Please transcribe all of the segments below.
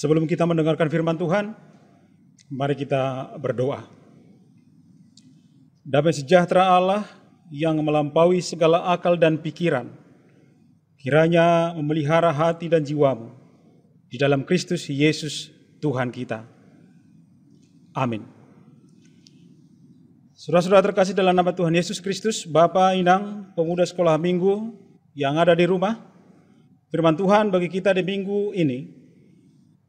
Sebelum kita mendengarkan firman Tuhan, mari kita berdoa. Damai sejahtera Allah yang melampaui segala akal dan pikiran, kiranya memelihara hati dan jiwamu di dalam Kristus Yesus Tuhan kita. Amin. Saudara-saudara terkasih dalam nama Tuhan Yesus Kristus, Bapak, Inang, pemuda sekolah minggu yang ada di rumah, firman Tuhan bagi kita di minggu ini,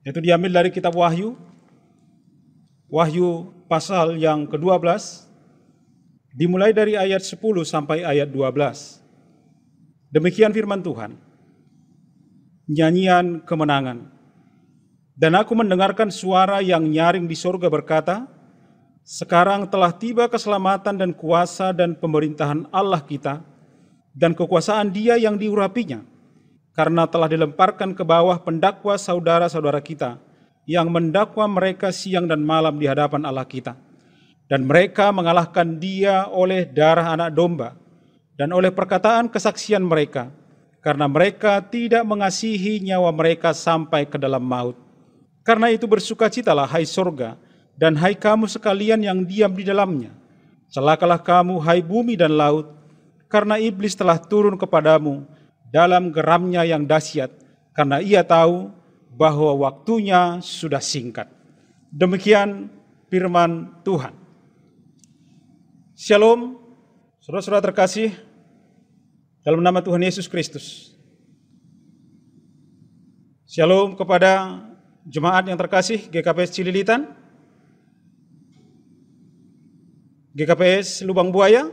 yaitu diambil dari kitab Wahyu pasal yang ke-12, dimulai dari ayat 10 sampai ayat 12. Demikian firman Tuhan. Nyanyian kemenangan. Dan aku mendengarkan suara yang nyaring di sorga berkata, sekarang telah tiba keselamatan dan kuasa dan pemerintahan Allah kita, dan kekuasaan Dia yang diurapinya, karena telah dilemparkan ke bawah pendakwa saudara-saudara kita, yang mendakwa mereka siang dan malam di hadapan Allah kita. Dan mereka mengalahkan Dia oleh darah anak domba, dan oleh perkataan kesaksian mereka, karena mereka tidak mengasihi nyawa mereka sampai ke dalam maut. Karena itu bersukacitalah hai sorga, dan hai kamu sekalian yang diam di dalamnya. Celakalah kamu hai bumi dan laut, karena iblis telah turun kepadamu dalam geramnya yang dahsyat, karena ia tahu bahwa waktunya sudah singkat. Demikian firman Tuhan. Shalom, saudara-saudara terkasih, dalam nama Tuhan Yesus Kristus. Shalom kepada jemaat yang terkasih GKPS Cililitan, GKPS Lubang Buaya,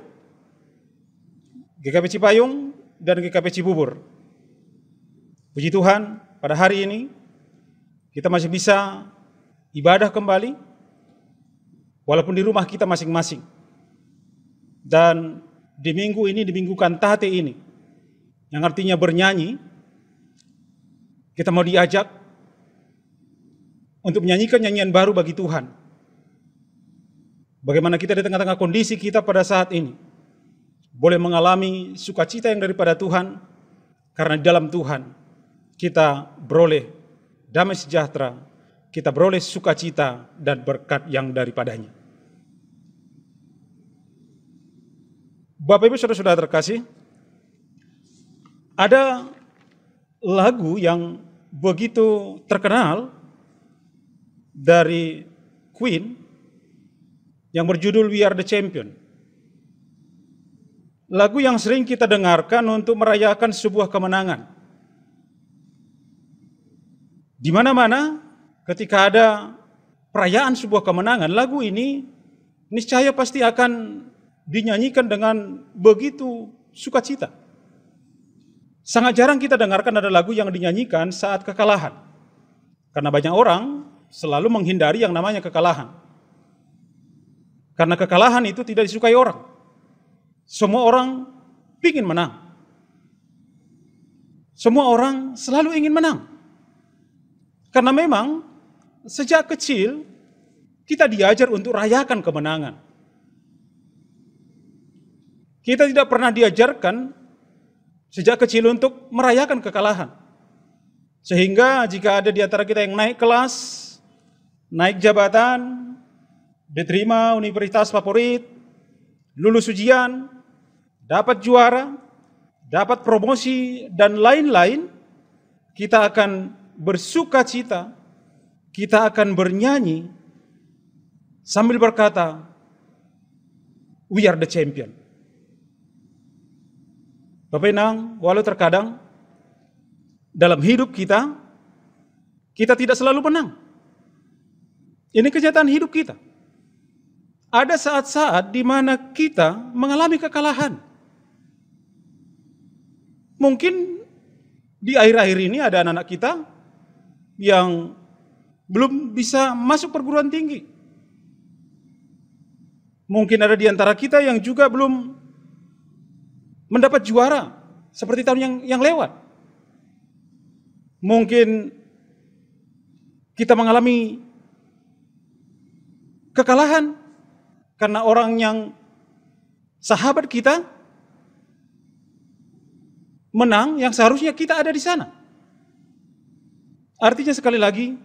GKP Cipayung, dan GKP Cibubur. Puji Tuhan, pada hari ini kita masih bisa ibadah kembali, walaupun di rumah kita masing-masing. Dan di minggu ini, di minggu kantate ini, yang artinya bernyanyi, kita mau diajak untuk menyanyikan nyanyian baru bagi Tuhan. Bagaimana kita di tengah-tengah kondisi kita pada saat ini boleh mengalami sukacita yang daripada Tuhan, karena di dalam Tuhan kita beroleh damai sejahtera, kita beroleh sukacita dan berkat yang daripadanya. Bapak Ibu saudara-saudara terkasih, ada lagu yang begitu terkenal dari Queen yang berjudul We Are The Champion. Lagu yang sering kita dengarkan untuk merayakan sebuah kemenangan. Di mana-mana ketika ada perayaan sebuah kemenangan, lagu ini niscaya pasti akan dinyanyikan dengan begitu sukacita. Sangat jarang kita dengarkan ada lagu yang dinyanyikan saat kekalahan. Karena banyak orang selalu menghindari yang namanya kekalahan. Karena kekalahan itu tidak disukai orang. Semua orang ingin menang. Semua orang selalu ingin menang. Karena memang sejak kecil kita diajar untuk rayakan kemenangan. Kita tidak pernah diajarkan sejak kecil untuk merayakan kekalahan. Sehingga jika ada di antara kita yang naik kelas, naik jabatan, diterima universitas favorit, lulus ujian, dapat juara, dapat promosi, dan lain-lain, kita akan bersukacita, kita akan bernyanyi sambil berkata, We are the champion. Bapak Inang, walau terkadang dalam hidup kita tidak selalu menang. Ini kenyataan hidup kita. Ada saat-saat di mana kita mengalami kekalahan. Mungkin di akhir-akhir ini ada anak-anak kita yang belum bisa masuk perguruan tinggi. Mungkin ada di antara kita yang juga belum mendapat juara seperti tahun yang lewat. Mungkin kita mengalami kekalahan karena orang yang sahabat kita menang yang seharusnya kita ada di sana. Artinya sekali lagi,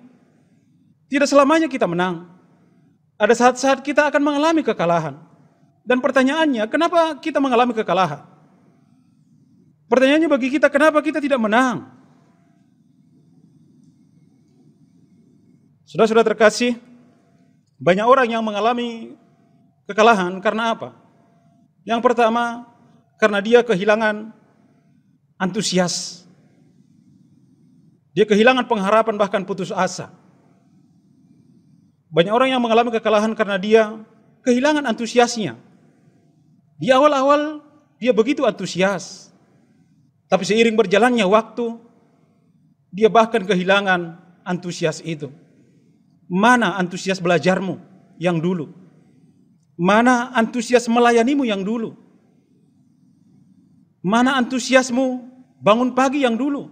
Tidak selamanya kita menang. Ada saat-saat kita akan mengalami kekalahan. Dan pertanyaannya, kenapa kita mengalami kekalahan? Pertanyaannya bagi kita, kenapa kita tidak menang? Saudara-saudara terkasih, banyak orang yang mengalami kekalahan karena apa? Yang pertama, karena dia kehilangan antusias. Dia kehilangan pengharapan, bahkan putus asa. Banyak orang yang mengalami kekalahan karena dia kehilangan antusiasnya. Di awal-awal dia begitu antusias. Tapi seiring berjalannya waktu, dia bahkan kehilangan antusias itu. Mana antusias belajarmu yang dulu? Mana antusias melayanimu yang dulu? Mana antusiasmu bangun pagi yang dulu?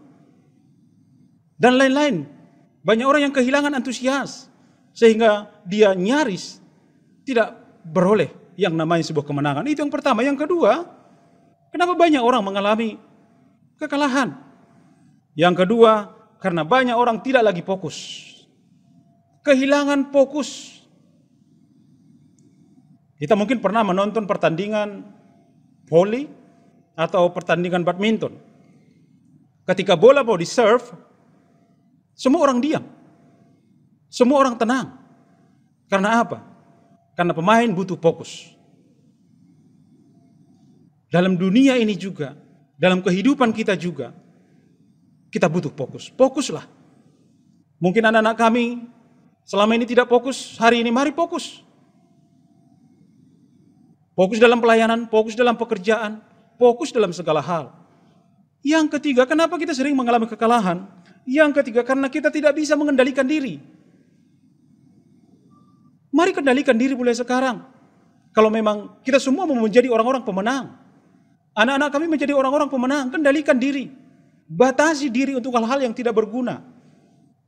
Dan lain-lain. Banyak orang yang kehilangan antusias. Sehingga dia nyaris tidak beroleh yang namanya sebuah kemenangan. Itu yang pertama. Yang kedua, kenapa banyak orang mengalami kekalahan? Yang kedua, karena banyak orang tidak lagi fokus. Kehilangan fokus. Kita mungkin pernah menonton pertandingan voli atau pertandingan badminton. Ketika bola mau di-serve, semua orang diam. Semua orang tenang. Karena apa? Karena pemain butuh fokus. Dalam dunia ini juga, dalam kehidupan kita juga, kita butuh fokus. Fokuslah. Mungkin anak-anak kami selama ini tidak fokus, hari ini mari fokus. Fokus dalam pelayanan, fokus dalam pekerjaan, fokus dalam segala hal. Yang ketiga, kenapa kita sering mengalami kekalahan? Yang ketiga, karena kita tidak bisa mengendalikan diri. Mari kendalikan diri mulai sekarang. Kalau memang kita semua mau menjadi orang-orang pemenang. Anak-anak kami menjadi orang-orang pemenang, kendalikan diri. Batasi diri untuk hal-hal yang tidak berguna.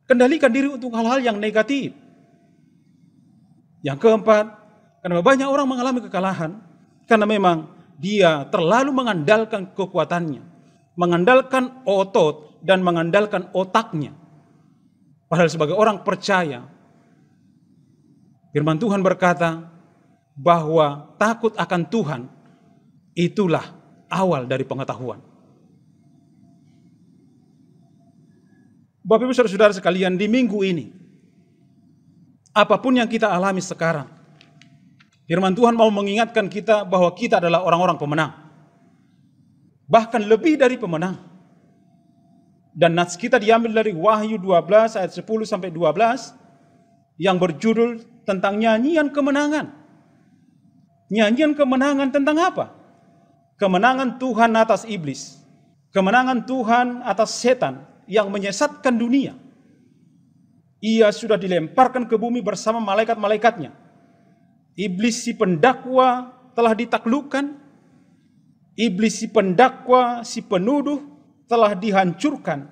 Kendalikan diri untuk hal-hal yang negatif. Yang keempat, karena banyak orang mengalami kekalahan, karena memang dia terlalu mengandalkan kekuatannya, mengandalkan otot dan mengandalkan otaknya. Padahal sebagai orang percaya, firman Tuhan berkata bahwa takut akan Tuhan itulah awal dari pengetahuan. Bapak Ibu Saudara-saudara sekalian, di minggu ini, apapun yang kita alami sekarang, firman Tuhan mau mengingatkan kita bahwa kita adalah orang-orang pemenang. Bahkan lebih dari pemenang. Dan nats kita diambil dari Wahyu 12 ayat 10 sampai 12 yang berjudul tentang nyanyian kemenangan. Nyanyian kemenangan tentang apa? Kemenangan Tuhan atas iblis. Kemenangan Tuhan atas setan yang menyesatkan dunia. Ia sudah dilemparkan ke bumi bersama malaikat-malaikatnya. Iblis si pendakwa telah ditaklukkan. Iblis si pendakwa, si penuduh telah dihancurkan.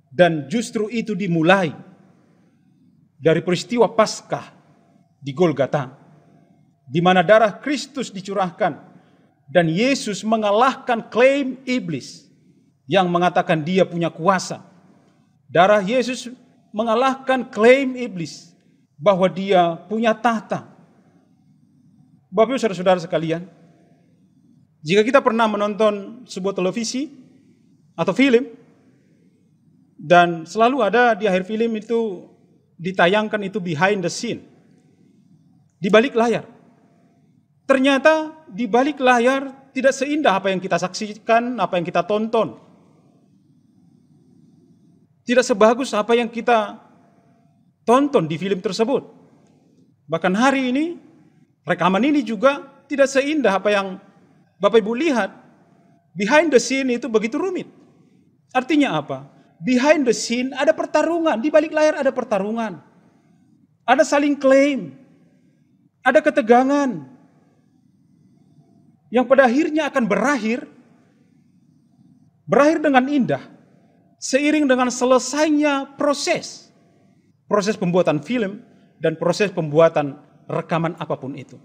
Dan justru itu dimulai dari peristiwa Paskah di Golgota, di mana darah Kristus dicurahkan dan Yesus mengalahkan klaim iblis yang mengatakan dia punya kuasa. Darah Yesus mengalahkan klaim iblis bahwa dia punya tahta. Bapak Ibu Saudara-saudara sekalian, jika kita pernah menonton sebuah televisi atau film, dan selalu ada di akhir film itu ditayangkan itu behind the scene, di balik layar. Ternyata di balik layar tidak seindah apa yang kita saksikan, apa yang kita tonton. Tidak sebagus apa yang kita tonton di film tersebut. Bahkan hari ini, rekaman ini juga tidak seindah apa yang Bapak Ibu lihat. Behind the scene itu begitu rumit. Artinya apa? Behind the scene ada pertarungan, di balik layar ada pertarungan. Ada saling klaim, ada ketegangan, yang pada akhirnya akan berakhir dengan indah, seiring dengan selesainya proses pembuatan film dan proses pembuatan rekaman apapun itu.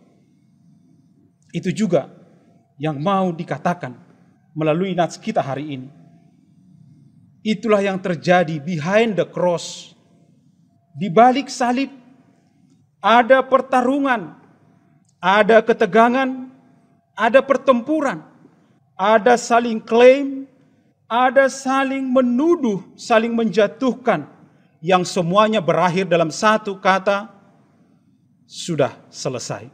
Itu juga yang mau dikatakan melalui nats kita hari ini. Itulah yang terjadi behind the cross. Di balik salib ada pertarungan, ada ketegangan, ada pertempuran, ada saling klaim, ada saling menuduh, saling menjatuhkan, yang semuanya berakhir dalam satu kata, sudah selesai.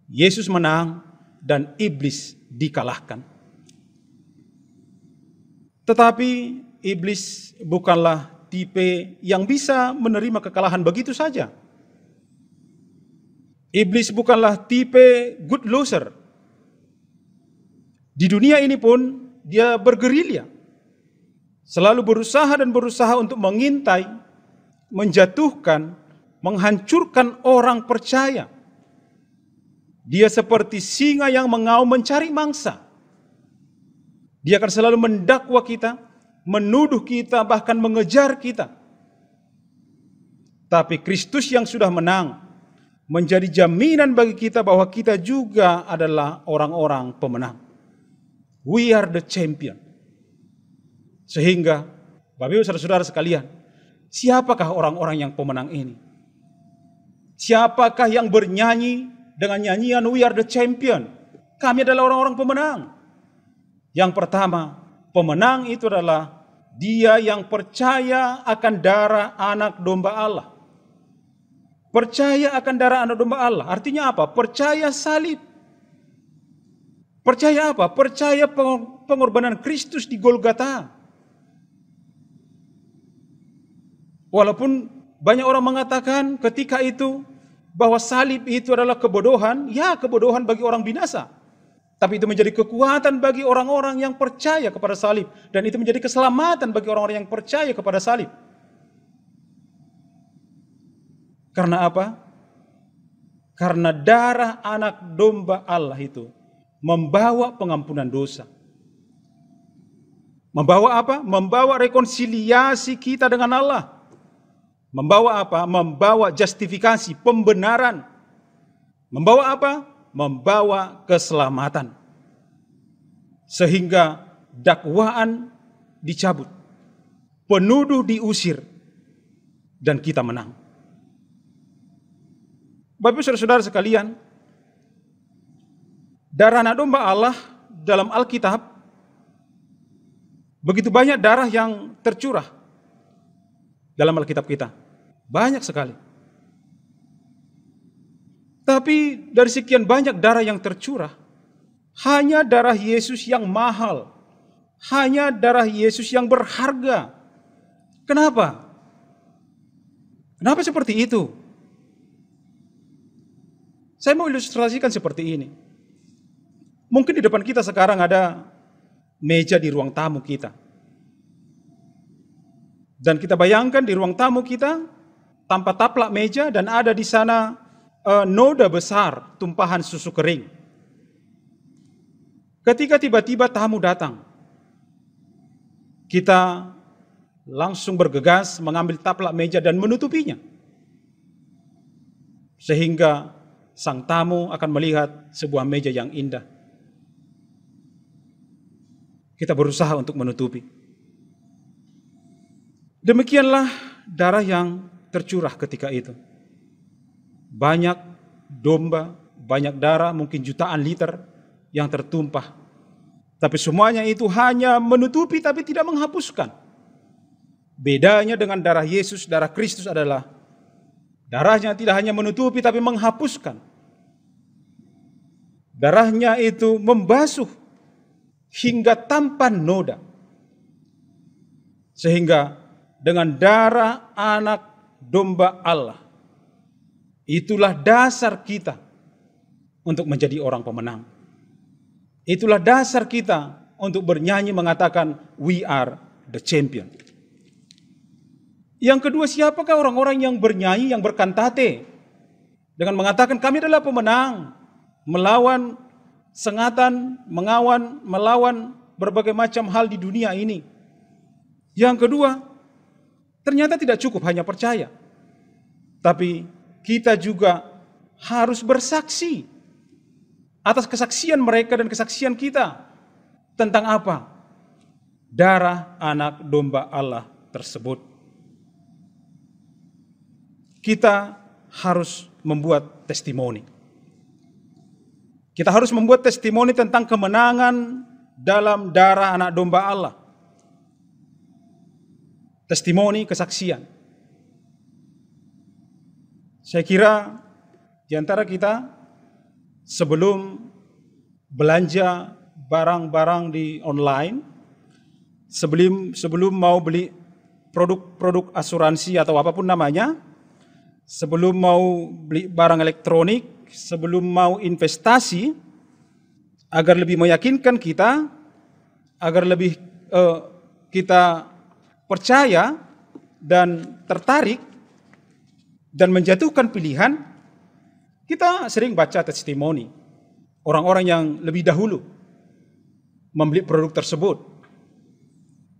Yesus menang dan iblis dikalahkan. Tetapi iblis bukanlah tipe yang bisa menerima kekalahan begitu saja. Iblis bukanlah tipe good loser. Di dunia ini pun dia bergerilya, selalu berusaha untuk mengintai, menjatuhkan, menghancurkan orang percaya. Dia seperti singa yang mengaum mencari mangsa. Dia akan selalu mendakwa kita, menuduh kita, bahkan mengejar kita. Tapi Kristus yang sudah menang menjadi jaminan bagi kita bahwa kita juga adalah orang-orang pemenang. We are the champion. Sehingga, Bapak Ibu saudara-saudara sekalian, siapakah orang-orang yang pemenang ini? Siapakah yang bernyanyi dengan nyanyian We are the champion? Kami adalah orang-orang pemenang. Yang pertama, pemenang itu adalah dia yang percaya akan darah anak domba Allah. Percaya akan darah anak domba Allah. Artinya apa? Percaya salib. Percaya apa? Percaya pengorbanan Kristus di Golgota. Walaupun banyak orang mengatakan ketika itu bahwa salib itu adalah kebodohan, ya kebodohan bagi orang binasa. Tapi itu menjadi kekuatan bagi orang-orang yang percaya kepada salib. Dan itu menjadi keselamatan bagi orang-orang yang percaya kepada salib. Karena apa? Karena darah anak domba Allah itu membawa pengampunan dosa. Membawa apa? Membawa rekonsiliasi kita dengan Allah. Membawa apa? Membawa justifikasi, pembenaran. Membawa apa? Membawa keselamatan. Sehingga dakwaan dicabut, penuduh diusir, dan kita menang. Bapak Ibu saudara-saudara sekalian, darah anak domba Allah dalam Alkitab, begitu banyak darah yang tercurah dalam Alkitab kita. Banyak sekali. Tapi dari sekian banyak darah yang tercurah, hanya darah Yesus yang mahal, hanya darah Yesus yang berharga. Kenapa? Kenapa seperti itu? Saya mau ilustrasikan seperti ini. Mungkin di depan kita sekarang ada meja di ruang tamu kita. Dan kita bayangkan di ruang tamu kita tanpa taplak meja dan ada di sana noda besar tumpahan susu kering. Ketika tiba-tiba tamu datang, kita langsung bergegas mengambil taplak meja dan menutupinya. Sehingga sang tamu akan melihat sebuah meja yang indah. Kita berusaha untuk menutupi. Demikianlah darah yang tercurah ketika itu. Banyak domba, banyak darah, mungkin jutaan liter yang tertumpah. Tapi semuanya itu hanya menutupi tapi tidak menghapuskan. Bedanya dengan darah Yesus, darah Kristus adalah darahnya tidak hanya menutupi tapi menghapuskan. Darahnya itu membasuh hingga tanpa noda. Sehingga dengan darah anak domba Allah, itulah dasar kita untuk menjadi orang pemenang. Itulah dasar kita untuk bernyanyi mengatakan we are the champion. Yang kedua, siapakah orang-orang yang bernyanyi, yang berkantate dengan mengatakan kami adalah pemenang, melawan sengatan, melawan berbagai macam hal di dunia ini. Yang kedua, ternyata tidak cukup hanya percaya, tapi kita juga harus bersaksi atas kesaksian mereka dan kesaksian kita tentang apa? Darah anak domba Allah tersebut. kita harus membuat testimoni. Kita harus membuat testimoni tentang kemenangan dalam darah anak domba Allah. Testimoni, kesaksian. Saya kira di antara kita sebelum belanja barang-barang di online, sebelum mau beli produk asuransi atau apapun namanya, sebelum mau beli barang elektronik, sebelum mau investasi, agar lebih meyakinkan kita, agar lebih kita percaya dan tertarik dan menjatuhkan pilihan, kita sering baca testimoni orang-orang yang lebih dahulu membeli produk tersebut.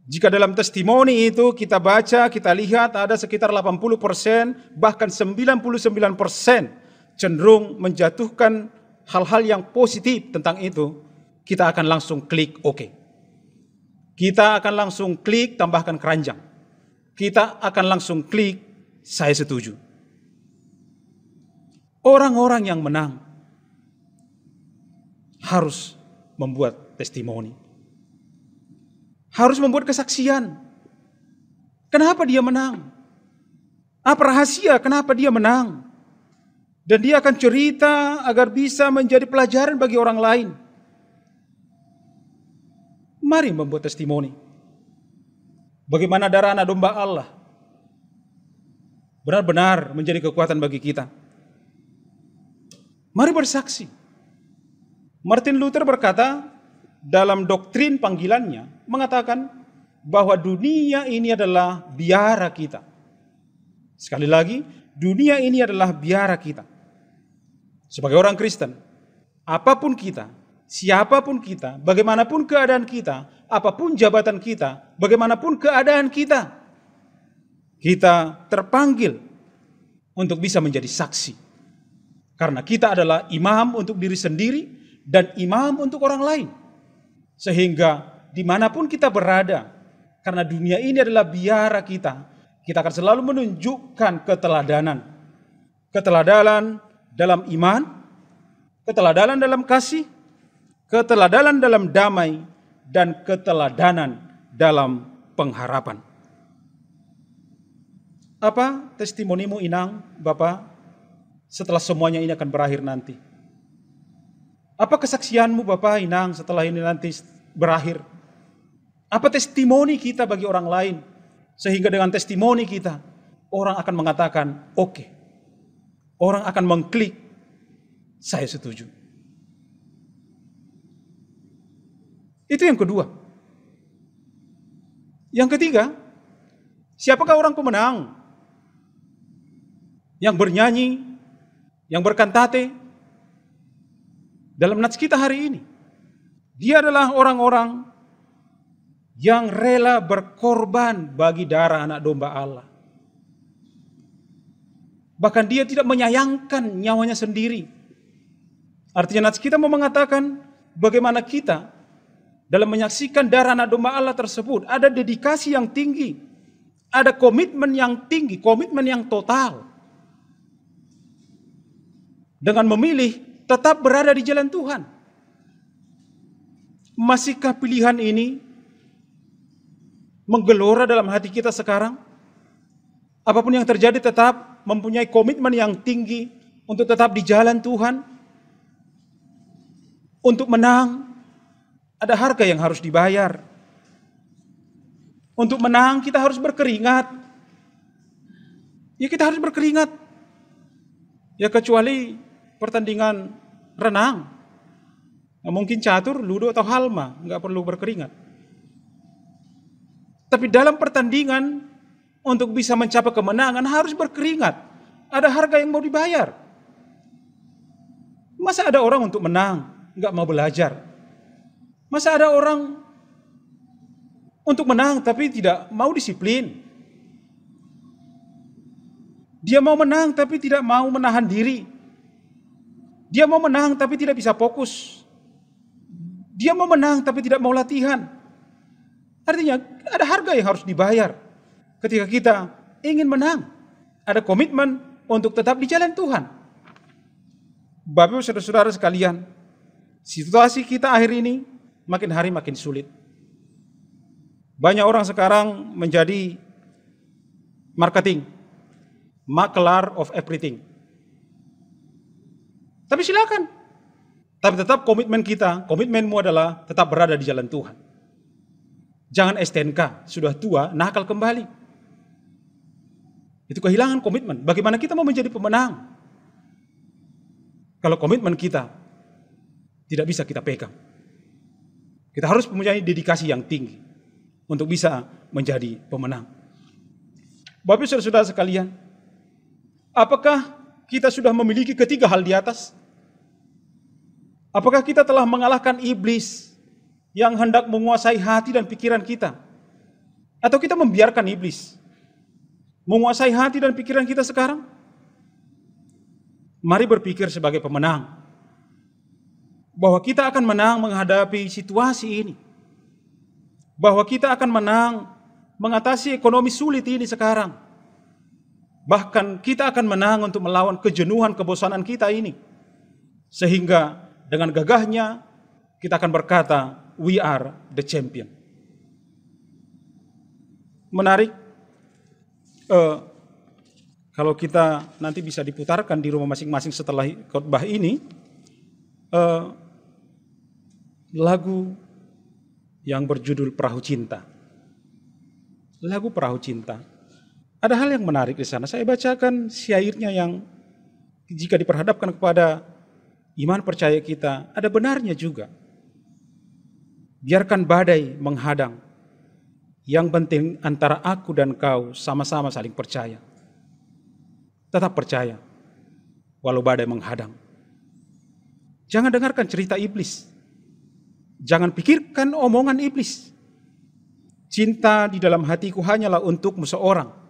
Jika dalam testimoni itu kita baca, kita lihat ada sekitar 80%, bahkan 99% cenderung menjatuhkan hal-hal yang positif tentang itu, kita akan langsung klik oke. Kita akan langsung klik tambahkan keranjang. Kita akan langsung klik saya setuju. Orang-orang yang menang harus membuat testimoni. Harus membuat kesaksian. Kenapa dia menang? Apa rahasia kenapa dia menang? Dan dia akan cerita agar bisa menjadi pelajaran bagi orang lain. Mari membuat testimoni. Bagaimana darah anak domba Allah benar-benar menjadi kekuatan bagi kita. Mari bersaksi. Martin Luther berkata, dalam doktrin panggilannya mengatakan bahwa dunia ini adalah biara kita. Sekali lagi, dunia ini adalah biara kita. Sebagai orang Kristen, apapun kita, siapapun kita, bagaimanapun keadaan kita, apapun jabatan kita, bagaimanapun keadaan kita, kita terpanggil untuk bisa menjadi saksi. Karena kita adalah imam untuk diri sendiri dan imam untuk orang lain. Sehingga dimanapun kita berada, karena dunia ini adalah biara kita, kita akan selalu menunjukkan keteladanan. Keteladanan dalam iman, keteladanan dalam kasih, keteladanan dalam damai, dan keteladanan dalam pengharapan. Apa testimonimu, Inang, Bapak, setelah semuanya ini akan berakhir nanti? Apa kesaksianmu, Bapak, Inang, setelah ini nanti berakhir? Apa testimoni kita bagi orang lain? Sehingga dengan testimoni kita, orang akan mengatakan, oke. Orang akan mengklik, saya setuju. Itu yang kedua. Yang ketiga, siapakah orang pemenang? Yang bernyanyi, yang berkantate, dalam nats kita hari ini, dia adalah orang-orang yang rela berkorban bagi darah anak domba Allah. Bahkan dia tidak menyayangkan nyawanya sendiri. Artinya nats kita mau mengatakan bagaimana kita dalam menyaksikan darah anak domba Allah tersebut ada dedikasi yang tinggi, ada komitmen yang tinggi, komitmen yang total. Dengan memilih tetap berada di jalan Tuhan. Masihkah pilihan ini menggelora dalam hati kita sekarang? Apapun yang terjadi tetap mempunyai komitmen yang tinggi untuk tetap di jalan Tuhan. Untuk menang, ada harga yang harus dibayar. Untuk menang kita harus berkeringat. Ya, kita harus berkeringat. Ya, kecuali pertandingan renang, mungkin catur, ludo atau halma, nggak perlu berkeringat. Tapi dalam pertandingan untuk bisa mencapai kemenangan harus berkeringat. Ada harga yang mau dibayar. Masa ada orang untuk menang nggak mau belajar? Masa ada orang untuk menang tapi tidak mau disiplin? Dia mau menang tapi tidak mau menahan diri. Dia mau menang tapi tidak bisa fokus. Dia mau menang tapi tidak mau latihan. Artinya ada harga yang harus dibayar ketika kita ingin menang. Ada komitmen untuk tetap di jalan Tuhan. Bapak Ibu saudara-saudara sekalian, situasi kita akhir ini makin hari makin sulit. Banyak orang sekarang menjadi marketing, makelar of everything. Tapi silakan. Tapi tetap komitmenmu adalah tetap berada di jalan Tuhan. Jangan STNK, sudah tua, nakal kembali. Itu kehilangan komitmen. Bagaimana kita mau menjadi pemenang? Kalau komitmen kita tidak bisa kita pegang. Kita harus mempunyai dedikasi yang tinggi untuk bisa menjadi pemenang. Bapak Ibu saudara sekalian, apakah kita sudah memiliki ketiga hal di atas? Apakah kita telah mengalahkan iblis yang hendak menguasai hati dan pikiran kita? Atau kita membiarkan iblis menguasai hati dan pikiran kita sekarang? Mari berpikir sebagai pemenang, bahwa kita akan menang menghadapi situasi ini, bahwa kita akan menang mengatasi ekonomi sulit ini sekarang. Bahkan kita akan menang untuk melawan kejenuhan, kebosanan kita ini. Sehingga dengan gagahnya kita akan berkata, we are the champion. Menarik, kalau kita nanti bisa diputarkan di rumah masing-masing setelah khotbah ini, lagu yang berjudul Perahu Cinta. Lagu Perahu Cinta. Ada hal yang menarik di sana. Saya bacakan syairnya yang jika diperhadapkan kepada iman percaya kita, ada benarnya juga. Biarkan badai menghadang. Yang penting antara aku dan kau sama-sama saling percaya. Tetap percaya, walau badai menghadang. Jangan dengarkan cerita iblis. Jangan pikirkan omongan iblis. Cinta di dalam hatiku hanyalah untukmu seorang.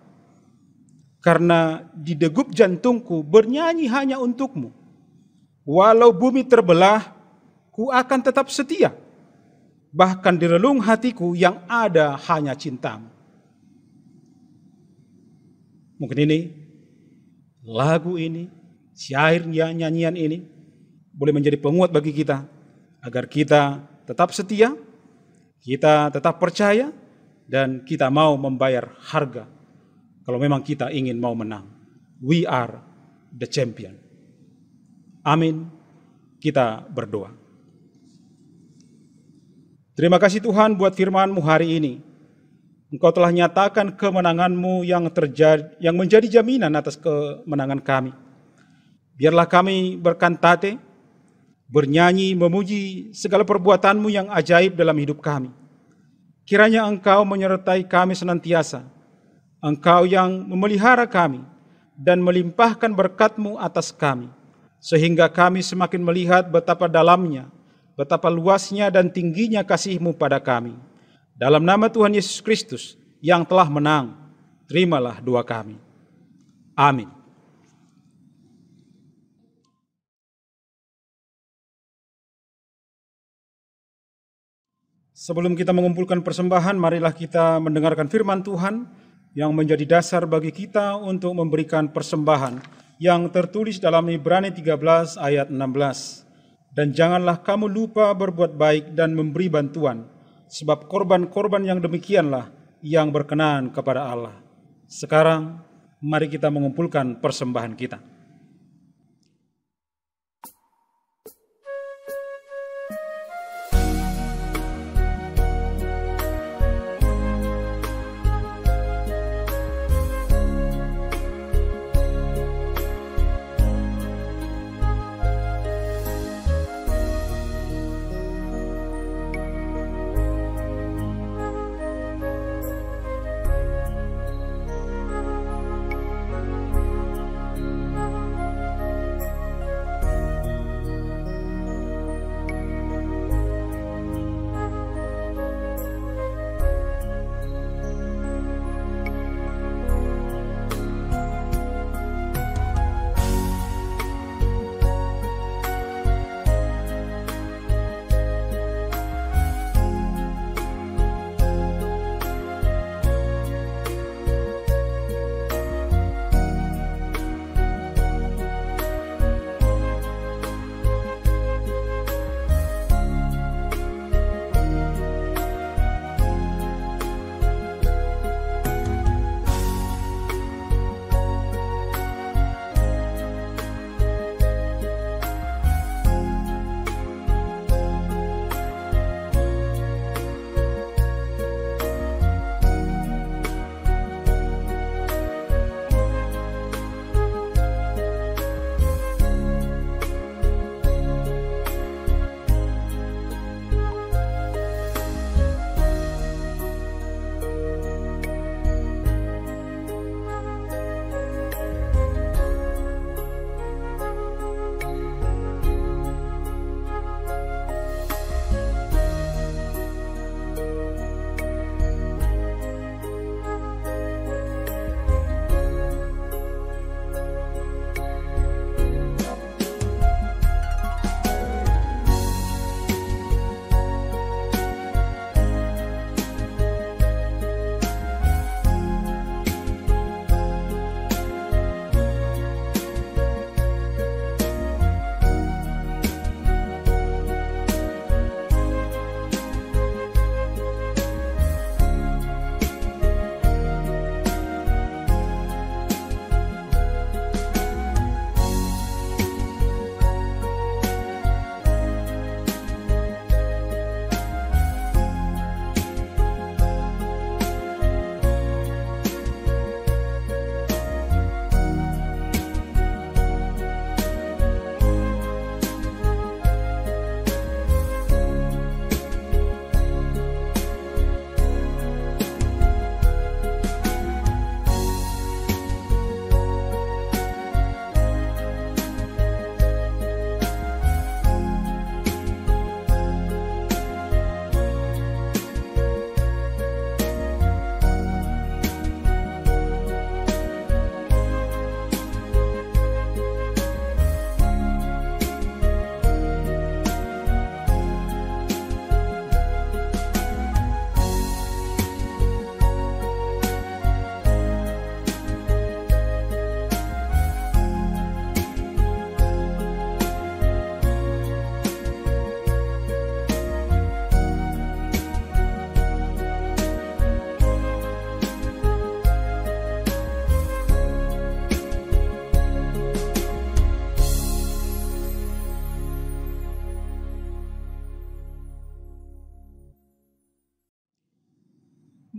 Karena di degup jantungku bernyanyi hanya untukmu. Walau bumi terbelah, ku akan tetap setia. Bahkan di relung hatiku yang ada hanya cintamu. Mungkin ini, lagu ini, syairnya, nyanyian ini, boleh menjadi penguat bagi kita. Agar kita tetap setia, kita tetap percaya, dan kita mau membayar harga. Kalau memang kita ingin mau menang. We are the champion. Amin. Kita berdoa. Terima kasih Tuhan buat firman-Mu hari ini. Engkau telah nyatakan kemenangan-Mu yang menjadi jaminan atas kemenangan kami. Biarlah kami berkantate, bernyanyi, memuji segala perbuatan-Mu yang ajaib dalam hidup kami. Kiranya Engkau menyertai kami senantiasa. Engkau yang memelihara kami dan melimpahkan berkat-Mu atas kami. Sehingga kami semakin melihat betapa dalamnya, betapa luasnya dan tingginya kasih-Mu pada kami. Dalam nama Tuhan Yesus Kristus yang telah menang, terimalah doa kami. Amin. Sebelum kita mengumpulkan persembahan, marilah kita mendengarkan firman Tuhan yang menjadi dasar bagi kita untuk memberikan persembahan yang tertulis dalam Ibrani 13 ayat 16. Dan janganlah kamu lupa berbuat baik dan memberi bantuan, sebab korban-korban yang demikianlah yang berkenan kepada Allah. Sekarang, mari kita mengumpulkan persembahan kita.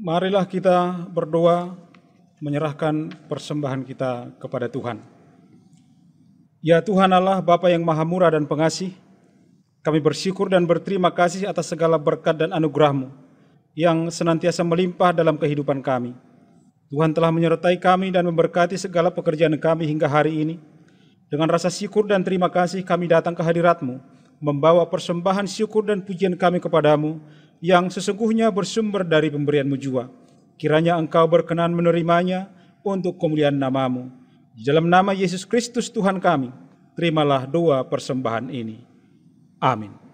Marilah kita berdoa menyerahkan persembahan kita kepada Tuhan. Ya Tuhan Allah, Bapa yang Maha Murah dan Pengasih, kami bersyukur dan berterima kasih atas segala berkat dan anugerah-Mu yang senantiasa melimpah dalam kehidupan kami. Tuhan telah menyertai kami dan memberkati segala pekerjaan kami hingga hari ini. Dengan rasa syukur dan terima kasih kami datang ke hadirat-Mu, membawa persembahan syukur dan pujian kami kepadamu yang sesungguhnya bersumber dari pemberian-Mu jua. Kiranya Engkau berkenan menerimanya untuk kemuliaan nama-Mu. Di dalam nama Yesus Kristus Tuhan kami, terimalah doa persembahan ini. Amin.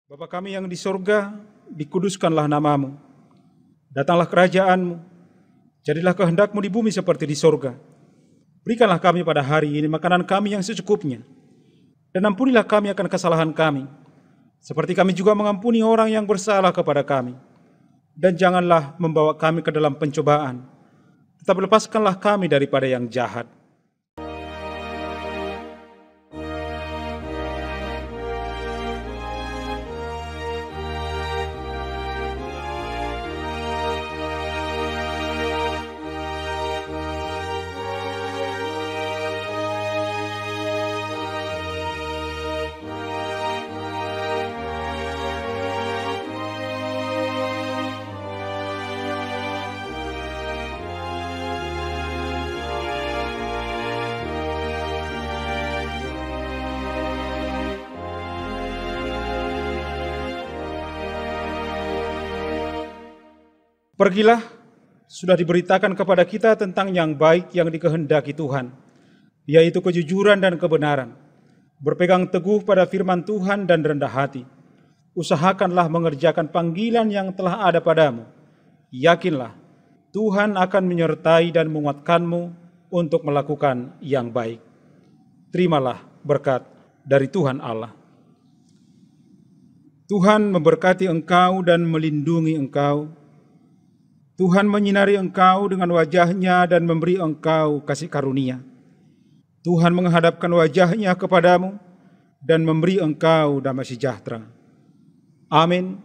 Bapa kami yang di sorga, dikuduskanlah nama-Mu. Datanglah kerajaan-Mu, jadilah kehendak-Mu di bumi seperti di sorga. Berikanlah kami pada hari ini makanan kami yang secukupnya, dan ampunilah kami akan kesalahan kami, seperti kami juga mengampuni orang yang bersalah kepada kami. Dan janganlah membawa kami ke dalam pencobaan, tetapi lepaskanlah kami daripada yang jahat. Pergilah, sudah diberitakan kepada kita tentang yang baik yang dikehendaki Tuhan, yaitu kejujuran dan kebenaran. Berpegang teguh pada firman Tuhan dan rendah hati. Usahakanlah mengerjakan panggilan yang telah ada padamu. Yakinlah, Tuhan akan menyertai dan menguatkanmu untuk melakukan yang baik. Terimalah berkat dari Tuhan Allah. Tuhan memberkati engkau dan melindungi engkau. Tuhan menyinari engkau dengan wajah-Nya dan memberi engkau kasih karunia. Tuhan menghadapkan wajah-Nya kepadamu dan memberi engkau damai sejahtera. Amin.